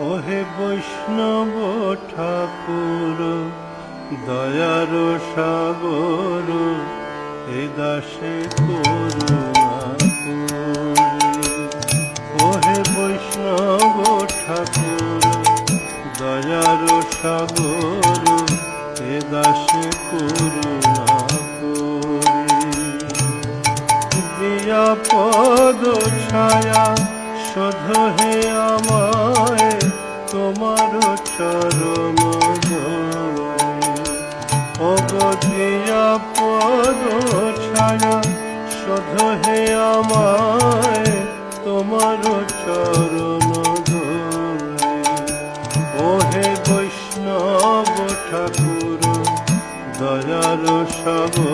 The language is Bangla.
ওহে বৈষ্ণব ঠাকুর দয়ার সাগর, এ দাসে করুণা করি। ওহে বৈষ্ণব ঠাকুর দয়ার সাগর, এ দাসে করুণা করি। দিয়া পদ ছায়া শোধ হে আমায় তোমার চরণ দিয়া পদ ছায়া শোধ হে আমায় তোমার চরণ ওহে বৈষ্ণব ঠাকুর দয়ার সাগর,